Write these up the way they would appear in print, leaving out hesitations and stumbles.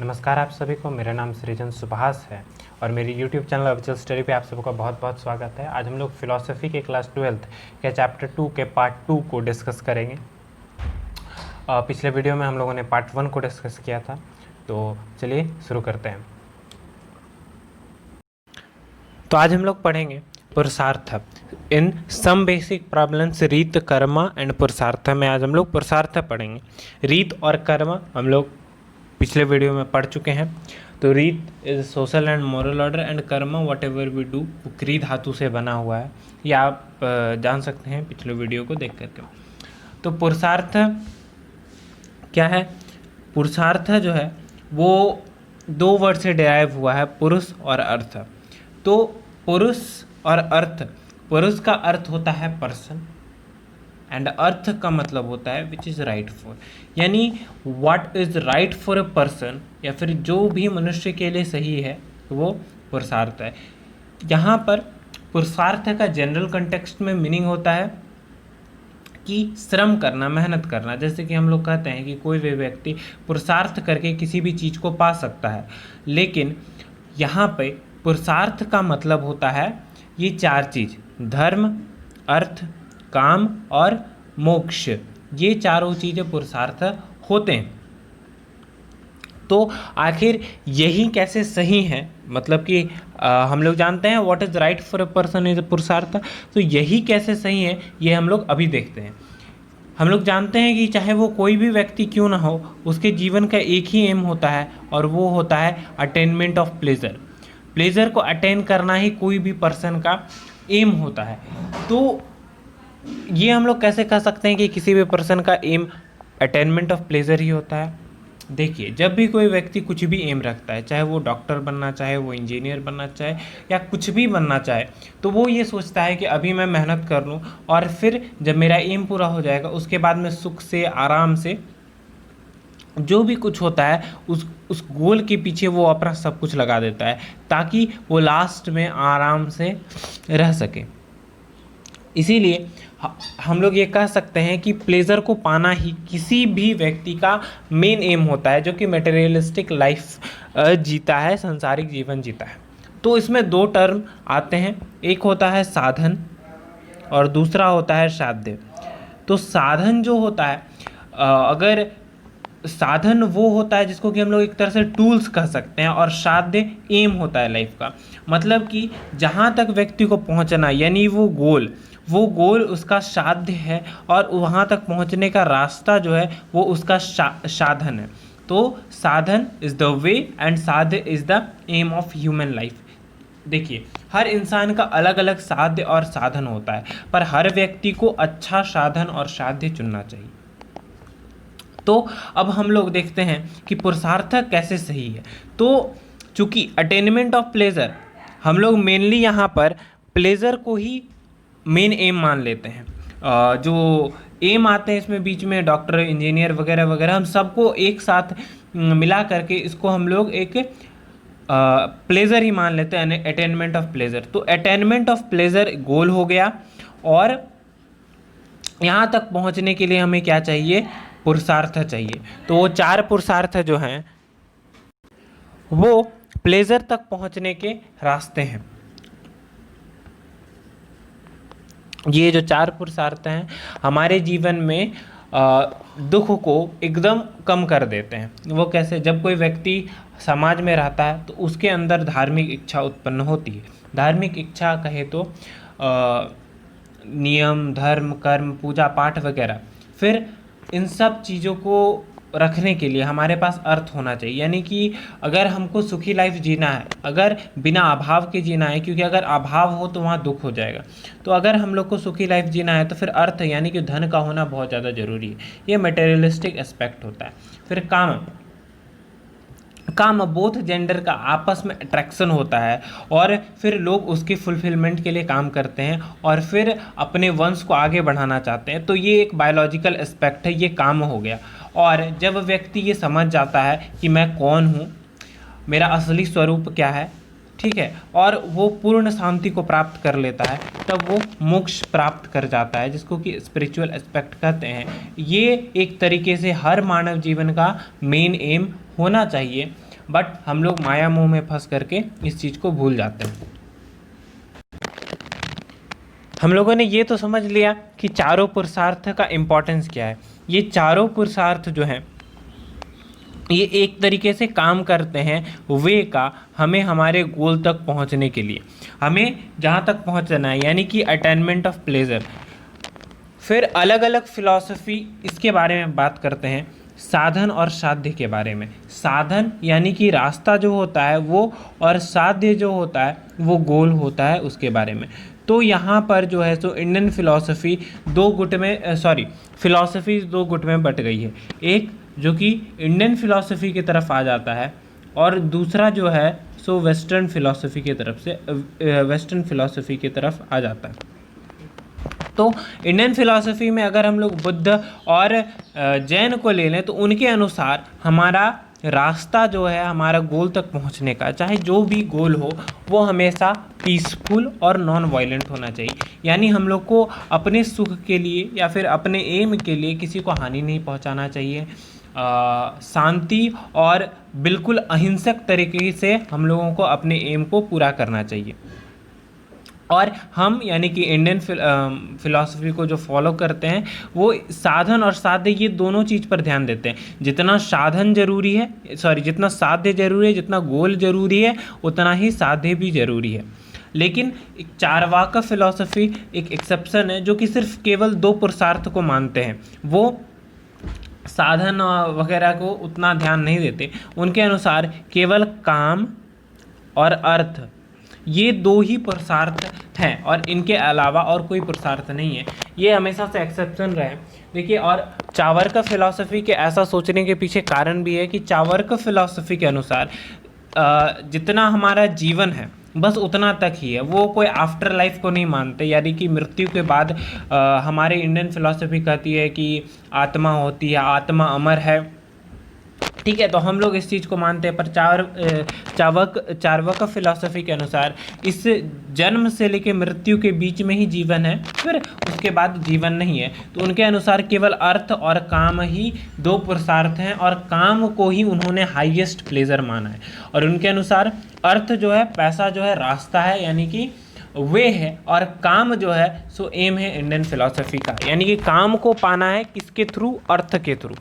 नमस्कार आप सभी को। मेरा नाम सृजन सुभाष है और मेरी YouTube चैनल ऑफिशियल स्टडी पे आप सबका बहुत बहुत स्वागत है। आज हम लोग फिलॉसफी के क्लास 12th के चैप्टर 2 के पार्ट 2 को डिस्कस करेंगे। पिछले वीडियो में हम लोगों ने पार्ट 1 को डिस्कस किया था, तो चलिए शुरू करते हैं। तो आज हम लोग पढ़ेंगे पुरुषार्थ इन सम बेसिक प्रॉब्लम्स, रीत, कर्म एंड पुरुषार्थ में आज हम लोग पुरुषार्थ पढ़ेंगे। रीत और कर्म हम लोग पिछले वीडियो में पढ़ चुके हैं। तो रीत is social and moral order and कर्म वट एवर वी डू, क्री धातु से बना हुआ है, ये आप जान सकते हैं पिछले वीडियो को देख करके। तो पुरुषार्थ क्या है? पुरुषार्थ जो है वो दो वर्ड से डिराइव हुआ है, पुरुष और अर्थ। तो पुरुष और अर्थ, पुरुष का अर्थ होता है पर्सन एंड अर्थ का मतलब होता है विच इज़ राइट फॉर, यानी what is right for a person, या फिर जो भी मनुष्य के लिए सही है वो पुरुषार्थ है। यहाँ पर पुरुषार्थ का जनरल कंटेक्स्ट में मीनिंग होता है कि श्रम करना, मेहनत करना। जैसे कि हम लोग कहते हैं कि कोई भी व्यक्ति पुरुषार्थ करके किसी भी चीज़ को पा सकता है, लेकिन यहाँ पे पुरुषार्थ का मतलब होता है ये चार चीज़, धर्म, अर्थ, काम और मोक्ष, ये चारों चीज़ें पुरुषार्थ होते हैं। तो आखिर यही कैसे सही है, मतलब कि हम लोग जानते हैं what is right for a person is पुरुषार्थ, तो यही कैसे सही है ये हम लोग अभी देखते हैं। हम लोग जानते हैं कि चाहे वो कोई भी व्यक्ति क्यों ना हो, उसके जीवन का एक ही एम होता है और वो होता है अटेनमेंट ऑफ प्लेजर। प्लेजर को अटेन करना ही कोई भी पर्सन का एम होता है। तो ये हम लोग कैसे कह सकते हैं कि किसी भी पर्सन का एम अटेनमेंट ऑफ प्लेजर ही होता है? देखिए, जब भी कोई व्यक्ति कुछ भी एम रखता है, चाहे वो डॉक्टर बनना चाहे, वो इंजीनियर बनना चाहे या कुछ भी बनना चाहे, तो वो ये सोचता है कि अभी मैं मेहनत कर लूँ और फिर जब मेरा एम पूरा हो जाएगा उसके बाद मैं सुख से, आराम से जो भी कुछ होता है उस गोल के पीछे वो अपना सब कुछ लगा देता है ताकि वो लास्ट में आराम से रह सके। इसीलिए हम लोग ये कह सकते हैं कि प्लेजर को पाना ही किसी भी व्यक्ति का मेन एम होता है, जो कि मटेरियलिस्टिक लाइफ जीता है, सांसारिक जीवन जीता है। तो इसमें दो टर्म आते हैं, एक होता है साधन और दूसरा होता है साध्य। तो साधन जो होता है, अगर साधन वो होता है जिसको कि हम लोग एक तरह से टूल्स कह सकते हैं, और साध्य एम होता है लाइफ का। मतलब कि जहाँ तक व्यक्ति को पहुँचना, यानी वो गोल उसका साध्य है और वहाँ तक पहुँचने का रास्ता जो है वो उसका साधन है। तो साधन इज़ द वे एंड साध्य is the aim of human life. देखिए, हर इंसान का अलग अलग साध्य और साधन होता है, पर हर व्यक्ति को अच्छा साधन और साध्य चुनना चाहिए। तो अब हम लोग देखते हैं कि पुरुषार्थ कैसे सही है। तो चूँकि अटेनमेंट ऑफ प्लेजर, हम लोग मेनली यहाँ पर प्लेजर को ही मेन एम मान लेते हैं। जो एम आते हैं इसमें बीच में डॉक्टर, इंजीनियर वगैरह वगैरह, हम सबको एक साथ मिला करके इसको हम लोग एक प्लेजर ही मान लेते हैं, अटेनमेंट ऑफ प्लेजर। तो अटेनमेंट ऑफ प्लेजर गोल हो गया, और यहाँ तक पहुँचने के लिए हमें क्या चाहिए? पुरुषार्थ चाहिए। तो वो चार पुरुषार्थ जो हैं वो प्लेजर तक पहुँचने के रास्ते हैं। ये जो चार पुरुषार्थ हैं हमारे जीवन में दुख को एकदम कम कर देते हैं। वो कैसे? जब कोई व्यक्ति समाज में रहता है तो उसके अंदर धार्मिक इच्छा उत्पन्न होती है। धार्मिक इच्छा कहे तो नियम, धर्म, कर्म, पूजा पाठ वगैरह। फिर इन सब चीज़ों को रखने के लिए हमारे पास अर्थ होना चाहिए, यानी कि अगर हमको सुखी लाइफ जीना है, अगर बिना अभाव के जीना है, क्योंकि अगर अभाव हो तो वहाँ दुख हो जाएगा, तो अगर हम लोग को सुखी लाइफ जीना है तो फिर अर्थ यानी कि धन का होना बहुत ज़्यादा ज़रूरी है। ये मटेरियलिस्टिक एस्पेक्ट होता है। फिर काम बोथ जेंडर का आपस में अट्रैक्शन होता है, और फिर लोग उसकी फुलफिलमेंट के लिए काम करते हैं और फिर अपने वंश को आगे बढ़ाना चाहते हैं। तो ये एक बायोलॉजिकल एस्पेक्ट है, ये काम हो गया। और जब व्यक्ति ये समझ जाता है कि मैं कौन हूँ, मेरा असली स्वरूप क्या है, ठीक है, और वो पूर्ण शांति को प्राप्त कर लेता है, तब वो मोक्ष प्राप्त कर जाता है, जिसको कि स्पिरिचुअल एस्पेक्ट कहते हैं। ये एक तरीके से हर मानव जीवन का मेन एम होना चाहिए। बट हम लोग माया मोह में फंस करके इस चीज़ को भूल जाते हैं। हम लोगों ने ये तो समझ लिया कि चारों पुरुषार्थ का इम्पोर्टेंस क्या है। ये चारों पुरुषार्थ जो हैं ये एक तरीके से काम करते हैं वे का हमें हमारे गोल तक पहुंचने के लिए, हमें जहां तक पहुंचना है, यानी कि अटेनमेंट ऑफ प्लेजर। फिर अलग अलग फिलॉसफी इसके बारे में बात करते हैं, साधन और साध्य के बारे में। साधन यानी कि रास्ता जो होता है वो, और साध्य जो होता है वो गोल होता है, उसके बारे में। तो यहाँ पर जो है सो इंडियन फिलॉसफी फिलॉसफी दो गुट में बट गई है। एक जो कि इंडियन फिलॉसफी की तरफ आ जाता है, और दूसरा जो है सो वेस्टर्न फिलॉसफी की तरफ आ जाता है। तो इंडियन फिलॉसफी में अगर हम लोग बुद्ध और जैन को ले लें तो उनके अनुसार हमारा रास्ता जो है हमारा गोल तक पहुंचने का, चाहे जो भी गोल हो, वो हमेशा पीसफुल और नॉन वायलेंट होना चाहिए। यानी हम लोग को अपने सुख के लिए या फिर अपने एम के लिए किसी को हानि नहीं पहुंचाना चाहिए। शांति और बिल्कुल अहिंसक तरीके से हम लोगों को अपने एम को पूरा करना चाहिए। और हम यानी कि इंडियन फिलॉसफी को जो फॉलो करते हैं वो साधन और साध्य ये दोनों चीज़ पर ध्यान देते हैं। जितना साधन जरूरी है, जितना साध्य जरूरी है, जितना गोल जरूरी है, उतना ही साध्य भी जरूरी है। लेकिन एक चारवाका फिलॉसफी एक एक्सेप्शन है जो कि सिर्फ केवल दो पुरुषार्थ को मानते हैं, वो साधन वगैरह को उतना ध्यान नहीं देते। उनके अनुसार केवल काम और अर्थ ये दो ही पुरुषार्थ हैं, और इनके अलावा और कोई पुरुषार्थ नहीं है। ये हमेशा से एक्सेप्शन रहे। देखिए, और चाणक्य फिलॉसफी के ऐसा सोचने के पीछे कारण भी है कि चाणक्य फिलॉसफी के अनुसार जितना हमारा जीवन है बस उतना तक ही है। वो कोई आफ्टर लाइफ को नहीं मानते, यानी कि मृत्यु के बाद हमारे इंडियन फिलॉसफी कहती है कि आत्मा होती है, आत्मा अमर है, ठीक है। तो हम लोग इस चीज़ को मानते हैं। पर चार्वाक फिलॉसफी के अनुसार इस जन्म से लेकर मृत्यु के बीच में ही जीवन है, फिर उसके बाद जीवन नहीं है। तो उनके अनुसार केवल अर्थ और काम ही दो पुरुषार्थ हैं, और काम को ही उन्होंने हाईएस्ट प्लेजर माना है। और उनके अनुसार अर्थ जो है, पैसा जो है रास्ता है, यानी कि वे है, और काम जो है सो एम है इंडियन फिलॉसफी का, यानी कि काम को पाना है किसके थ्रू, अर्थ के थ्रू।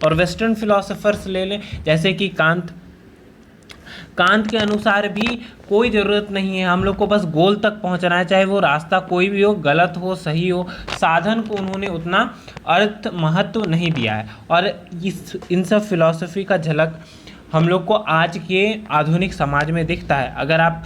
और वेस्टर्न फिलोसोफर्स ले लें जैसे कि कांत के अनुसार भी कोई ज़रूरत नहीं है, हम लोग को बस गोल तक पहुंचना है, चाहे वो रास्ता कोई भी हो, गलत हो सही हो, साधन को उन्होंने उतना अर्थ महत्व नहीं दिया है। और इन सब फिलॉसफी का झलक हम लोग को आज के आधुनिक समाज में दिखता है। अगर आप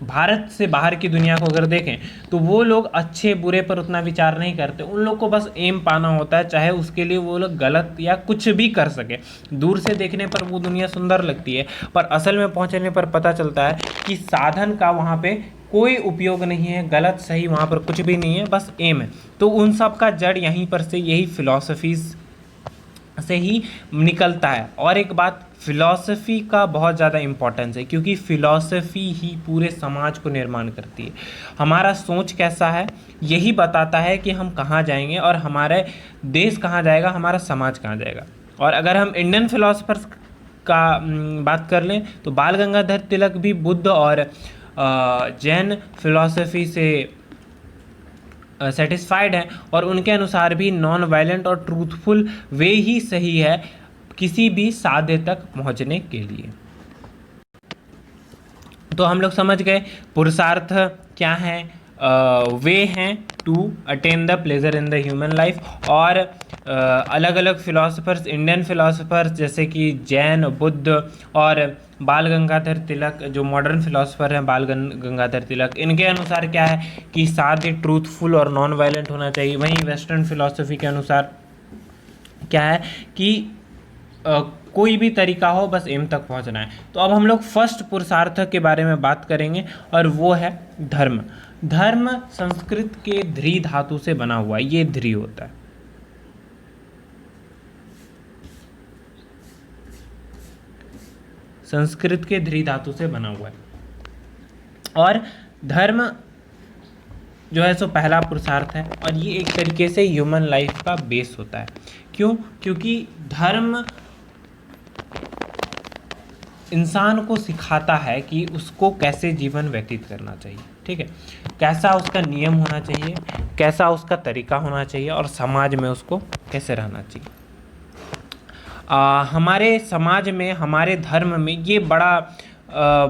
भारत से बाहर की दुनिया को अगर देखें तो वो लोग अच्छे बुरे पर उतना विचार नहीं करते। उन लोग को बस एम पाना होता है, चाहे उसके लिए वो लोग गलत या कुछ भी कर सके। दूर से देखने पर वो दुनिया सुंदर लगती है, पर असल में पहुंचने पर पता चलता है कि साधन का वहाँ पे कोई उपयोग नहीं है, गलत सही वहाँ पर कुछ भी नहीं है, बस एम है। तो उन सब का जड़ यहीं पर से, यही फिलॉसफीज से ही निकलता है। और एक बात, फिलॉसफी का बहुत ज़्यादा इम्पोर्टेंस है, क्योंकि फिलॉसफी ही पूरे समाज को निर्माण करती है। हमारा सोच कैसा है यही बताता है कि हम कहाँ जाएंगे, और हमारे देश कहाँ जाएगा, हमारा समाज कहाँ जाएगा। और अगर हम इंडियन फिलॉसफर्स का बात कर लें तो बाल गंगाधर तिलक भी बुद्ध और जैन फिलॉसफी से सेटिस्फाइड है, और उनके अनुसार भी नॉन वायलेंट और ट्रूथफुल वे ही सही है किसी भी साध्य तक पहुंचने के लिए। तो हम लोग समझ गए पुरुषार्थ क्या है, वे हैं to attain the pleasure in the human life. और अलग अलग फिलोसफर्स, इंडियन फिलोसफर्स जैसे कि जैन, बुद्ध और बाल गंगाधर तिलक, जो मॉडर्न फिलोसफर हैं बाल गंगाधर तिलक, इनके अनुसार क्या है कि साध्य ट्रूथफुल और नॉन वायलेंट होना चाहिए। वहीं वेस्टर्न फिलोसफी के अनुसार क्या है कि कोई भी तरीका हो, बस एम तक पहुंचना है। तो अब हम लोग फर्स्ट पुरुषार्थ के बारे में बात करेंगे, और वो है धर्म। धर्म संस्कृत के ध्री धातु से बना हुआ है, ये ध्री होता है। संस्कृत के ध्री धातु से बना हुआ है, और धर्म जो है सो पहला पुरुषार्थ है, और ये एक तरीके से ह्यूमन लाइफ का बेस होता है। क्यों? क्योंकि धर्म इंसान को सिखाता है कि उसको कैसे जीवन व्यतीत करना चाहिए, ठीक है, कैसा उसका नियम होना चाहिए, कैसा उसका तरीका होना चाहिए और समाज में उसको कैसे रहना चाहिए। हमारे समाज में, हमारे धर्म में ये बड़ा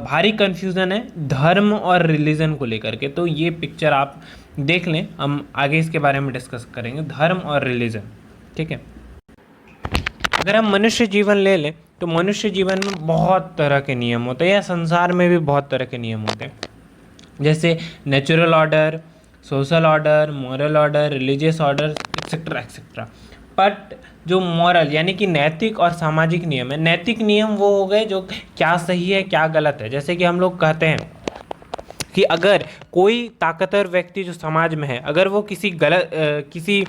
भारी कन्फ्यूज़न है धर्म और रिलीजन को लेकर के। तो ये पिक्चर आप देख लें, हम आगे इसके बारे में डिस्कस करेंगे, धर्म और रिलीजन, ठीक है। अगर हम मनुष्य जीवन ले लें तो मनुष्य जीवन में बहुत तरह के नियम होते हैं, या संसार में भी बहुत तरह के नियम होते हैं, जैसे natural order, social order, moral order, religious order, etcetera etcetera. But जो मॉरल यानी कि नैतिक और सामाजिक नियम है, नैतिक नियम वो हो गए जो क्या सही है क्या गलत है। जैसे कि हम लोग कहते हैं कि अगर कोई ताकतवर व्यक्ति जो समाज में है, अगर वो किसी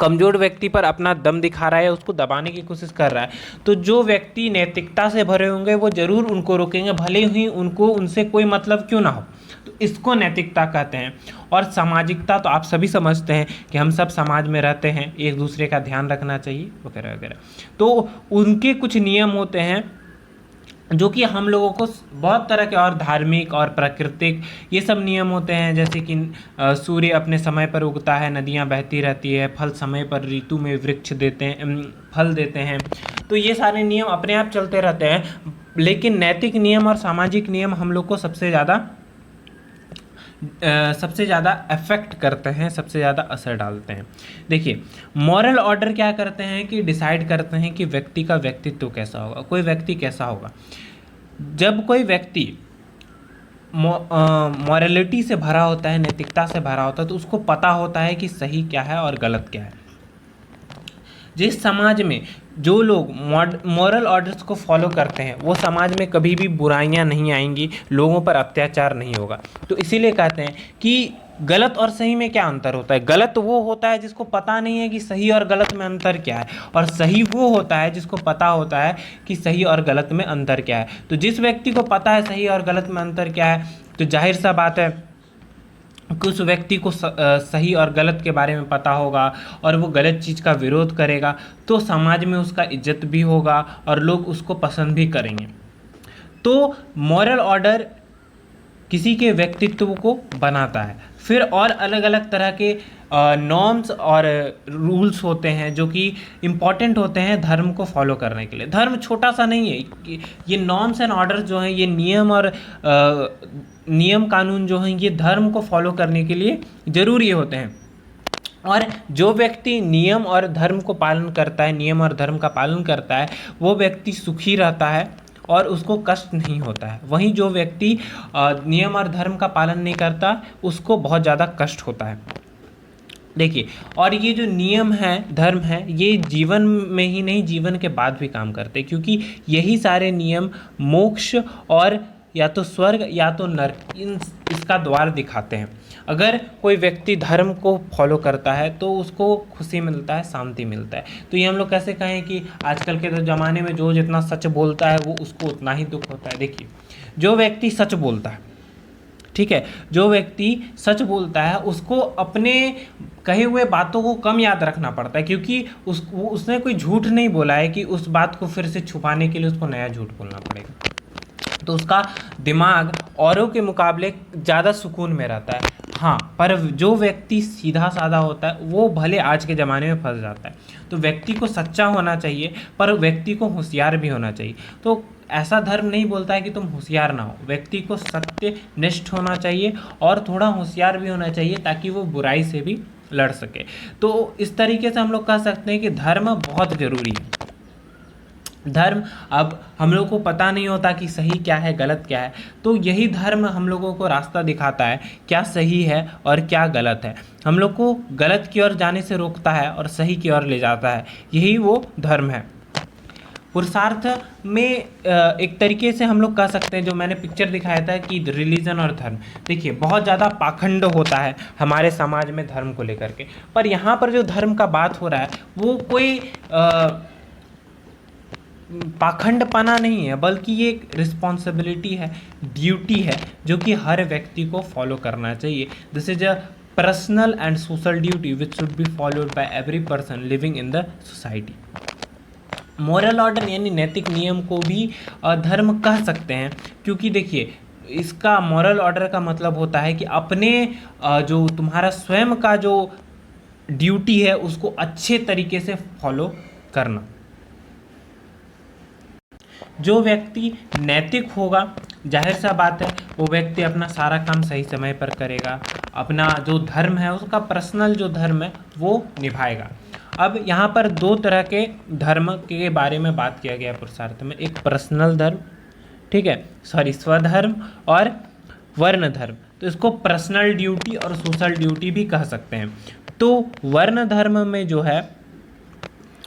कमज़ोर व्यक्ति पर अपना दम दिखा रहा है, उसको दबाने की कोशिश कर रहा है, तो जो व्यक्ति नैतिकता से भरे होंगे वो ज़रूर उनको रोकेंगे, भले ही उनको उनसे कोई मतलब क्यों ना हो। तो इसको नैतिकता कहते हैं। और सामाजिकता तो आप सभी समझते हैं कि हम सब समाज में रहते हैं, एक दूसरे का ध्यान रखना चाहिए वगैरह वगैरह। तो उनके कुछ नियम होते हैं जो कि हम लोगों को बहुत तरह के, और धार्मिक और प्राकृतिक ये सब नियम होते हैं। जैसे कि सूर्य अपने समय पर उगता है, नदियाँ बहती रहती है, फल समय पर ऋतु में वृक्ष देते हैं, फल देते हैं। तो ये सारे नियम अपने आप चलते रहते हैं, लेकिन नैतिक नियम और सामाजिक नियम हम लोग को सबसे ज़्यादा अफेक्ट करते हैं, सबसे ज़्यादा असर डालते हैं। देखिए, मॉरल ऑर्डर क्या करते हैं कि डिसाइड करते हैं कि व्यक्ति का व्यक्तित्व कैसा होगा, कोई व्यक्ति कैसा होगा। जब कोई व्यक्ति मॉरलिटी से भरा होता है, नैतिकता से भरा होता है, तो उसको पता होता है कि सही क्या है और गलत क्या है। जिस समाज में जो लोग मॉरल ऑर्डर्स को फॉलो करते हैं, वो समाज में कभी भी बुराइयां नहीं आएंगी, लोगों पर अत्याचार नहीं होगा। तो इसीलिए कहते हैं कि गलत और सही में क्या अंतर होता है। गलत वो होता है जिसको पता नहीं है कि सही और गलत में अंतर क्या है, और सही वो होता है जिसको पता होता है कि सही और गलत में अंतर क्या है। तो जिस व्यक्ति को पता है सही और गलत में अंतर क्या है, तो जाहिर सा बात है कि उस व्यक्ति को सही और गलत के बारे में पता होगा और वो गलत चीज़ का विरोध करेगा, तो समाज में उसका इज्जत भी होगा और लोग उसको पसंद भी करेंगे। तो मॉरल ऑर्डर किसी के व्यक्तित्व को बनाता है। फिर और अलग अलग तरह के नॉर्म्स और रूल्स होते हैं जो कि इम्पॉर्टेंट होते हैं धर्म को फॉलो करने के लिए। धर्म छोटा सा नहीं है, ये नॉर्म्स एंड ऑर्डर जो हैं, ये नियम और नियम कानून जो हैं, ये धर्म को फॉलो करने के लिए ज़रूरी होते हैं। और जो व्यक्ति नियम और धर्म को पालन करता है, नियम और धर्म का पालन करता है, वो व्यक्ति सुखी रहता है और उसको कष्ट नहीं होता है। वहीं जो व्यक्ति नियम और धर्म का पालन नहीं करता, उसको बहुत ज़्यादा कष्ट होता है। देखिए, और ये जो नियम है, धर्म है, ये जीवन में ही नहीं, जीवन के बाद भी काम करते हैं, क्योंकि यही सारे नियम मोक्ष और या तो स्वर्ग या तो नरक इसका द्वार दिखाते हैं। अगर कोई व्यक्ति धर्म को फॉलो करता है तो उसको खुशी मिलता है, शांति मिलता है। तो ये हम लोग कैसे कहें कि आजकल के ज़माने में जो जितना सच बोलता है वो उसको उतना ही दुख होता है। देखिए, जो व्यक्ति सच बोलता है, ठीक है, जो व्यक्ति सच बोलता है उसको अपने कहे हुए बातों को कम याद रखना पड़ता है, क्योंकि उसने कोई झूठ नहीं बोला है कि उस बात को फिर से छुपाने के लिए उसको नया झूठ बोलना पड़ेगा। तो उसका दिमाग औरों के मुकाबले ज़्यादा सुकून में रहता है। हाँ, पर जो व्यक्ति सीधा साधा होता है वो भले आज के ज़माने में फंस जाता है। तो व्यक्ति को सच्चा होना चाहिए, पर व्यक्ति को होशियार भी होना चाहिए। तो ऐसा धर्म नहीं बोलता है कि तुम होशियार ना हो, व्यक्ति को सत्यनिष्ठ होना चाहिए और थोड़ा होशियार भी होना चाहिए ताकि वो बुराई से भी लड़ सके। तो इस तरीके से हम लोग कह सकते हैं कि धर्म बहुत ज़रूरी है। धर्म, अब हम लोग को पता नहीं होता कि सही क्या है गलत क्या है, तो यही धर्म हम लोगों को रास्ता दिखाता है क्या सही है और क्या गलत है। हम लोग को गलत की ओर जाने से रोकता है और सही की ओर ले जाता है, यही वो धर्म है। पुरुषार्थ में एक तरीके से हम लोग कह सकते हैं, जो मैंने पिक्चर दिखाया था कि रिलीजन और धर्म, देखिए बहुत ज़्यादा पाखंड होता है हमारे समाज में धर्म को लेकर के। पर यहाँ पर जो धर्म का बात हो रहा है वो कोई पाखंडपना नहीं है, बल्कि ये एक रिस्पॉन्सिबिलिटी है, ड्यूटी है, जो कि हर व्यक्ति को फॉलो करना चाहिए। This is a personal and social duty which should be followed by every person living in the society. Moral order यानी नैतिक नियम को भी धर्म कह सकते हैं, क्योंकि देखिए इसका मॉरल ऑर्डर का मतलब होता है कि अपने जो तुम्हारा स्वयं का जो ड्यूटी है उसको अच्छे तरीके से फॉलो करना। जो व्यक्ति नैतिक होगा, जाहिर सा बात है वो व्यक्ति अपना सारा काम सही समय पर करेगा, अपना जो धर्म है उसका पर्सनल जो धर्म है वो निभाएगा। अब यहाँ पर दो तरह के धर्म के बारे में बात किया गया पुरुषार्थ में, एक पर्सनल धर्म, ठीक है, सॉरी स्वधर्म, और वर्ण धर्म। तो इसको पर्सनल ड्यूटी और सोशल ड्यूटी भी कह सकते हैं। तो वर्ण धर्म में जो है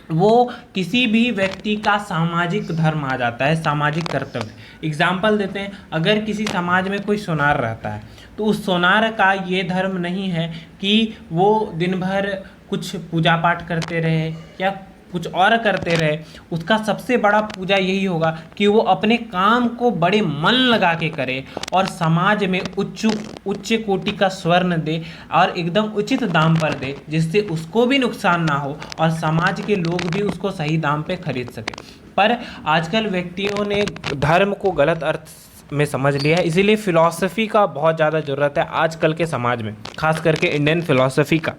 वो किसी भी व्यक्ति का सामाजिक धर्म आ जाता है, सामाजिक कर्तव्य। एग्जाम्पल देते हैं, अगर किसी समाज में कोई सोनार रहता है तो उस सोनार का ये धर्म नहीं है कि वो दिन भर कुछ पूजा पाठ करते रहे या कुछ और करते रहे। उसका सबसे बड़ा पूजा यही होगा कि वो अपने काम को बड़े मन लगा के करे और समाज में उच्च कोटि का स्वर्ण दे और एकदम उचित दाम पर दे, जिससे उसको भी नुकसान ना हो और समाज के लोग भी उसको सही दाम पे खरीद सके। पर आजकल व्यक्तियों ने धर्म को गलत अर्थ में समझ लिया है, इसीलिए फिलॉसफी का बहुत ज़्यादा ज़रूरत है आजकल के समाज में, खास करके इंडियन फिलॉसफी का।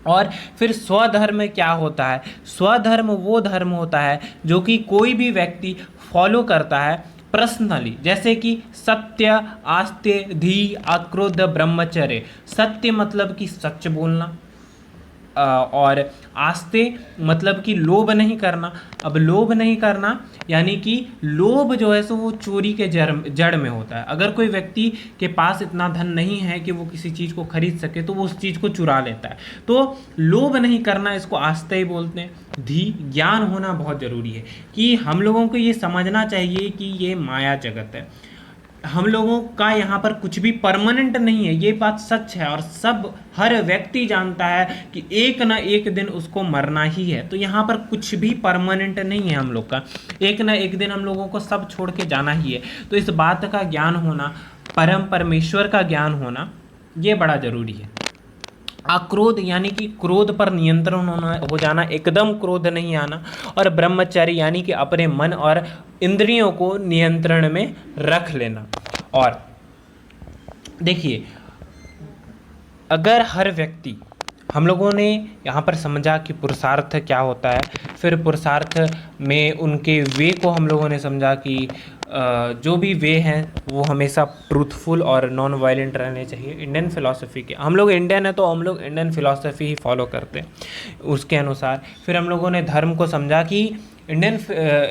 और फिर स्वधर्म क्या होता है? स्वधर्म वो धर्म होता है जो कि कोई भी व्यक्ति फॉलो करता है पर्सनली, जैसे कि सत्य, आस्ते, धी, अक्रोध, ब्रह्मचर्य। सत्य मतलब कि सच बोलना, और आस्ते मतलब कि लोभ नहीं करना। अब लोभ नहीं करना यानी कि लोभ जो है सो वो चोरी के जड़ में होता है। अगर कोई व्यक्ति के पास इतना धन नहीं है कि वो किसी चीज़ को खरीद सके तो वो उस चीज़ को चुरा लेता है। तो लोभ नहीं करना, इसको आस्ते ही बोलते हैं। धी, ज्ञान होना बहुत ज़रूरी है कि हम लोगों को ये समझना चाहिए कि ये माया जगत है, हम लोगों का यहाँ पर कुछ भी परमानेंट नहीं है, ये बात सच है और हर व्यक्ति जानता है कि एक ना एक दिन उसको मरना ही है। तो यहाँ पर कुछ भी परमानेंट नहीं है हम लोग का, एक ना एक दिन हम लोगों को सब छोड़ के जाना ही है। तो इस बात का ज्ञान होना, परमेश्वर का ज्ञान होना, ये बड़ा ज़रूरी है। अक्रोध यानी कि क्रोध पर नियंत्रण हो जाना, एकदम क्रोध नहीं आना। और ब्रह्मचर्य यानी कि अपने मन और इंद्रियों को नियंत्रण में रख लेना। और देखिए, अगर हर व्यक्ति, हम लोगों ने यहाँ पर समझा कि पुरुषार्थ क्या होता है, फिर पुरुषार्थ में उनके वे को हम लोगों ने समझा कि जो भी वे हैं वो हमेशा ट्रूथफुल और नॉन वायलेंट रहने चाहिए इंडियन फिलॉसफी के। हम लोग इंडियन है तो हम लोग इंडियन फिलॉसफी ही फॉलो करते हैं उसके अनुसार। फिर हम लोगों ने धर्म को समझा कि इंडियन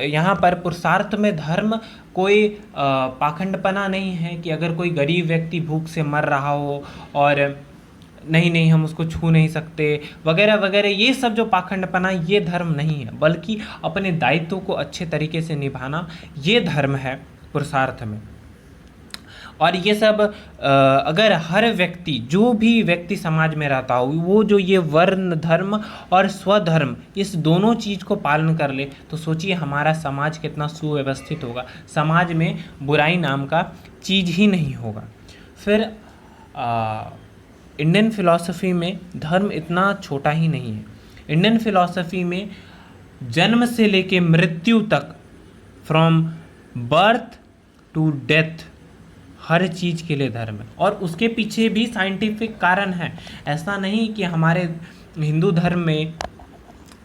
यहाँ पर पुरुषार्थ में धर्म कोई पाखंडपना नहीं है कि अगर कोई गरीब व्यक्ति भूख से मर रहा हो और नहीं हम उसको छू नहीं सकते वगैरह वगैरह, ये सब जो पाखंडपना, ये धर्म नहीं है, बल्कि अपने दायित्व को अच्छे तरीके से निभाना, ये धर्म है पुरुषार्थ में। और ये सब अगर हर व्यक्ति, जो भी व्यक्ति समाज में रहता हो, वो जो ये वर्ण धर्म और स्वधर्म, इस दोनों चीज़ को पालन कर ले तो सोचिए हमारा समाज कितना सुव्यवस्थित होगा। समाज में बुराई नाम का चीज़ ही नहीं होगा। फिर इंडियन फिलॉसफी में धर्म इतना छोटा ही नहीं है। इंडियन फिलॉसफी में जन्म से लेके मृत्यु तक, फ्रॉम बर्थ टू डेथ, हर चीज़ के लिए धर्म है। और उसके पीछे भी साइंटिफिक कारण है। ऐसा नहीं कि हमारे हिंदू धर्म में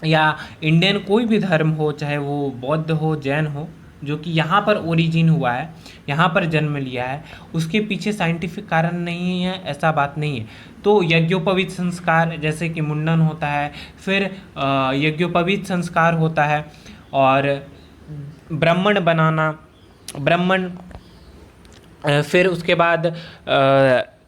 या इंडियन कोई भी धर्म हो, चाहे वो बौद्ध हो, जैन हो, जो कि यहाँ पर ओरिजिन हुआ है, यहाँ पर जन्म लिया है, उसके पीछे साइंटिफिक कारण नहीं है, ऐसा बात नहीं है। तो यज्ञोपवीत संस्कार, जैसे कि मुंडन होता है, फिर यज्ञोपवीत संस्कार होता है, और ब्राह्मण बनाना, फिर उसके बाद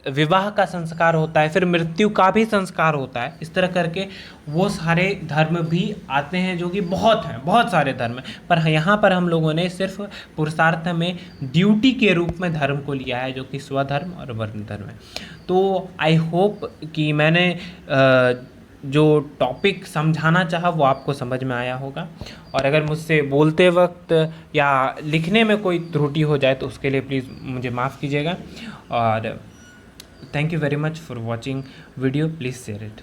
विवाह का संस्कार होता है, फिर मृत्यु का भी संस्कार होता है। इस तरह करके वो सारे धर्म भी आते हैं, जो कि बहुत हैं, बहुत सारे धर्म हैं। पर यहाँ पर हम लोगों ने सिर्फ पुरुषार्थ में ड्यूटी के रूप में धर्म को लिया है, जो कि स्वधर्म और वर्ण धर्म है। तो आई होप कि मैंने जो टॉपिक समझाना चाहा वो आपको समझ में आया होगा। और अगर मुझसे बोलते वक्त या लिखने में कोई त्रुटि हो जाए तो उसके लिए प्लीज़ मुझे माफ़ कीजिएगा। और thank you very much for watching video, please share it।